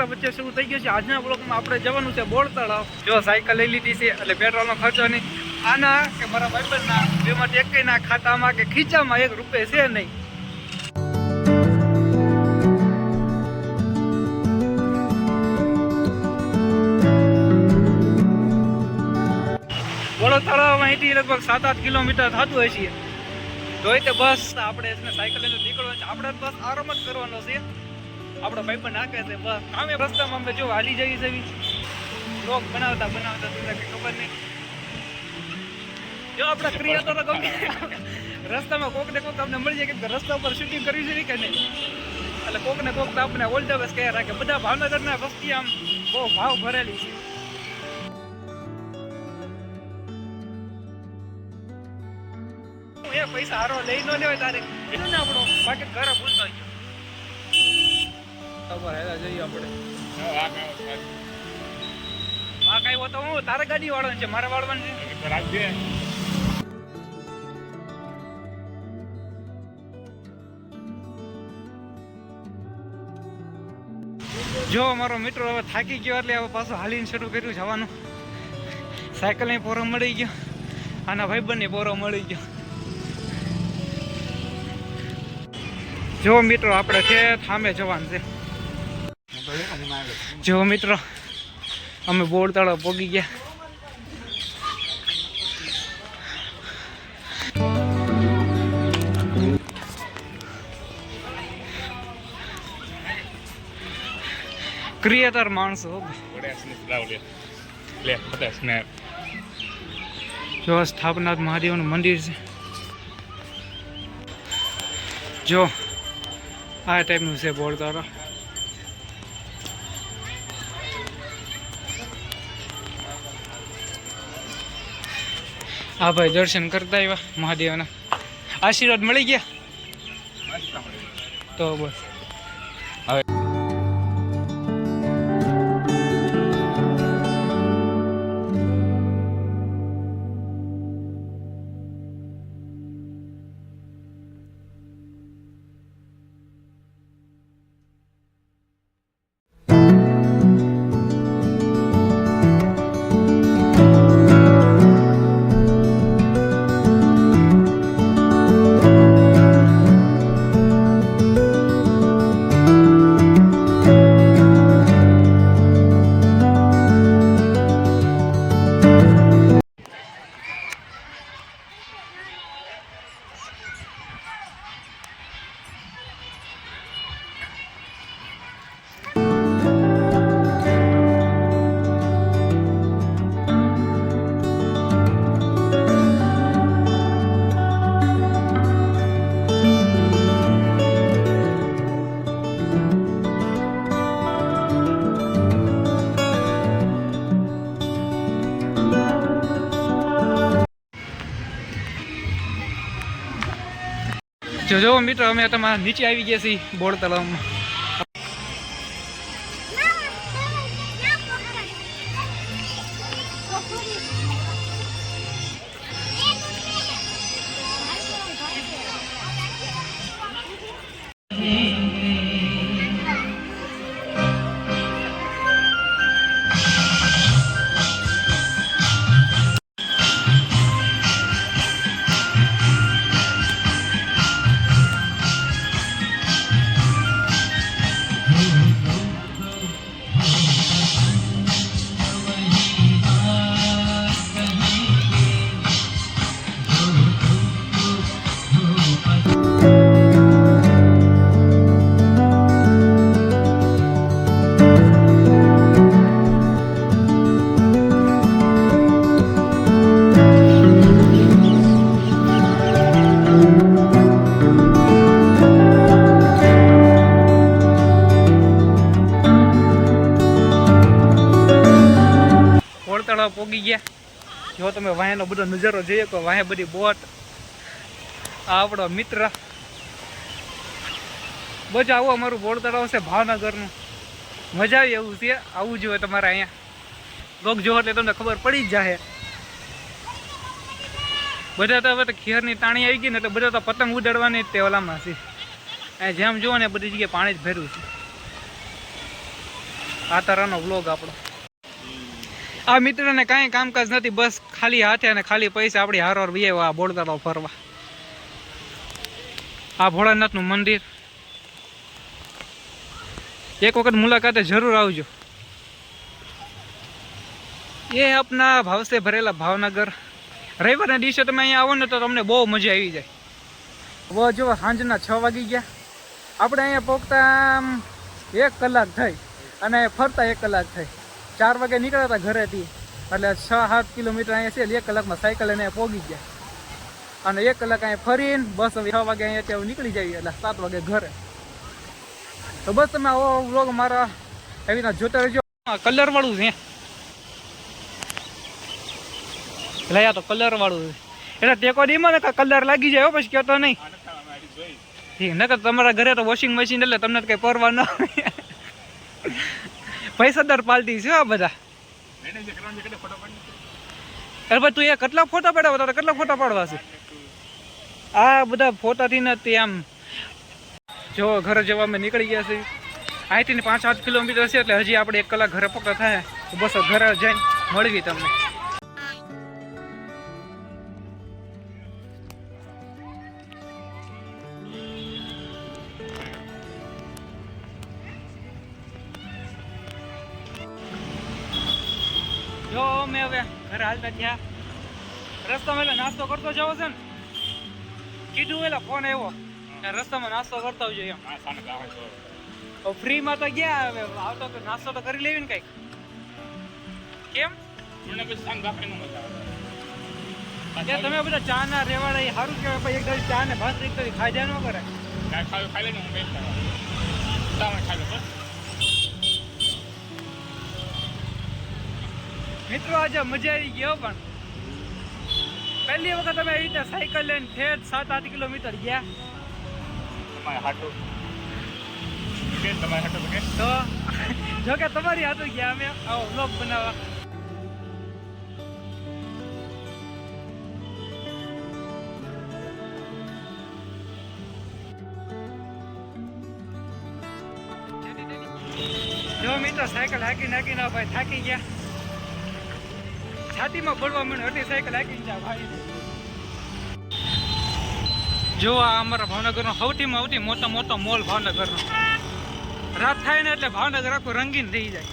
તમારા વચ્ચે શરૂ થઈ ગયો છે આજના બ્લોગમાં આપણે જવાનું છે બોર તળાવ। જો સાયકલ લઈ લીધી છે એટલે પેટ્રોલનો ખર્ચો નહીં, આના કે મારા ભાઈબંધના બેમાંથી એકના ખાતામાં કે ખીચામાં 1 રૂપિયો છે નહીં। બોર તળાવ અહીંથી લગભગ 7-8 કિલોમીટર થતું હોય છે। જોઈ તે બસ આપણે સાયકલ લઈને નીકળવાનું છે, આપણે બસ આરામ જ કરવાનો છે। આપણો ભાઈબંધ નાખે છે બસ અમે રસ્તામાં અમે જો હાલી જઈએ છે બ્લોગ બનાવતા તમને ખબર નહીં। જો આપણે ક્રિએટર તો ગમે રસ્તામાં કોક ને કોક આપણે મળી જાય કે રસ્તા ઉપર શૂટિંગ કરવી છે કે નહીં, એટલે કોક ને કોક તો આપણે ઓલ ધ બેસ્ટ કહે રાખે। બધા ભાવનગરના વસ્તી આમ બહુ ભાવ ભરેલી છે। પૈસા હારો લઈ ન લેવાય તારે એનું ને આપણો બાકી ઘરે ભૂલતો ગયો ખબર હેલા જઈએ આપણે માં કઈ તો હું તારે ગાડી વાળવાની છે, મારે વાળવાની છે રાખજે। જો અમારો મિત્રો હવે થાકી ગયો એટલે હવે પાછું હાલીને શરૂ કર્યું જવાનું। સાયકલ ની પોરો મળી ગયો, આના ભાઈબંધ ની પોરો મળી ગયો। જો મિત્રો આપણે છે થામે જવાનું છે। જો મિત્રો અમે બોર તળાવ પહોંચી ગયા। ક્રિએટર માણસો જો સ્થાપનાથ મહાદેવનું મંદિર છે। જો આ ટાઈપનું છે બોર તળાવ। હા ભાઈ દર્શન કરતા આવ્યા મહાદેવના, આશીર્વાદ મળી ગયા તો બસ હવે જો મિત્રો અમે તમારા નીચે આવી ગયા છીએ બોર તળાવમાં। તળાવ પોગી ગયા। જો તમે વાહેનો બધો નજારો જોઈએ તો વાહે બધી બોટ, આ આપણો મિત્ર બધું આવું અમારું બોર તળાવ છે ભાવનગરનું। મજા આવી એવું છે, આવવું જોઈએ તમારે અહીંયા। લોક જો એટલે તમને ખબર પડી જ જાય। બધા તો હવે તો ખેરની તાણી આવી ગઈ ને એટલે બધા તો પતંગ ઉડાડવાની જ તે ઓલામાં છે। જેમ જુઓ ને બધી જગ્યાએ પાણી જ ભર્યું છે। આ તારાનો વ્લોગ આપણો. આ મિત્રને કાંઈ કામકાજ નથી, બસ ખાલી હાથે અને ખાલી પૈસા આપણી હારવાર વિયેવા બોળતાળો ફરવા. આ ભોળાનાથનું મંદિર એક વખત મુલાકાતે જરૂર આવજો. એ આપના ભાવસે ભરેલા ભાવનગર. રવિવારના દિવસે તમે અહીંયા આવો ને તો તમને બહુ મજા આવી જાય. હવે જો સાંજના 6 વાગી ગયા. આપણે અહીંયા પહોંચતા 1 કલાક થઈ અને ફરતા 1 કલાક થઈ. 4 વાગે નીકળ્યા હતા ઘરેથી, એટલે 6-7 કિલોમીટર અહીંયા છે. 1 કલાકમાં સાયકલ એને પહોંચી ગયા અને 1 કલાક અહીંયા ફરીને બસ 6 વાગે અહીંયા ત્યાં નીકળી જઈએ, એટલે 7 વાગે ઘરે. તો બસ તમે આવો વ્લોગ મારા એવી રીતના જોતા રહેજો. કલર વાળું છે એટલે આ તો કલર વાળું છે એટલે ટેકો દીમાં ને કલર લાગી જાય પછી કહેતો નહીં. ઠીક નકર તમારા ઘરે તો વોશિંગ મશીન એટલે તમને કઈ પરવા ન પૈસાદાર પાલટી છે આ બધા. અરે ભાઈ તું એ કેટલા ફોટા પાડવા તારે કેટલા ફોટા પાડવા છે? આ બધા ફોટાથી નથી આમ. જો ઘરે જવા અમે નીકળી ગયા છીએ. અહીંથી 5-8 કિલોમીટર છે એટલે હજી આપણે 1 કલાક ઘરે પકડા થાય. બસ ઘરે જઈને મળવી તમને. જો મેં હવે ઘરે હાલતા થયા. રસ્તામાં એટલે નાસ્તો કરતો જવો છે ને, કીધું એટલે ફોન આવ્યો રસ્તામાં નાસ્તો કરતા આવજો એમ. ફ્રીમાં તો ગયા, હવે આવતો તો નાસ્તો તો કરી લેવી ને કઈક. કેમ તમે બધા ચા ના રેવાડા એ સારું કહેવાય, ભાઈ એક દાડી ચા ને ભાત ખાઈ જાય ન કરે. મિત્રો આજે મજા આવી ગયો, પણ પહેલી વખત અમે આવી રીતે સાયકલ લઈને ઠેઠ 7-8 કિલોમીટર ગયા. તો જો કે તમારી હાથે ગયા અમે આવો વ્લોગ બનાવવા. જો મિત્રો સાયકલ હાકી નાખી ના ભાઈ થાકી ગયા, છાતીમાં પડવા માંડ્યું એટલે સાયકલ હાકી જા ભાઈ. જો આ અમારા ભાવનગરનો સૌથી મોટો મોલ ભાવનગરનો. રાત થાય ને એટલે ભાવનગર આખું રંગીન થઈ જાય.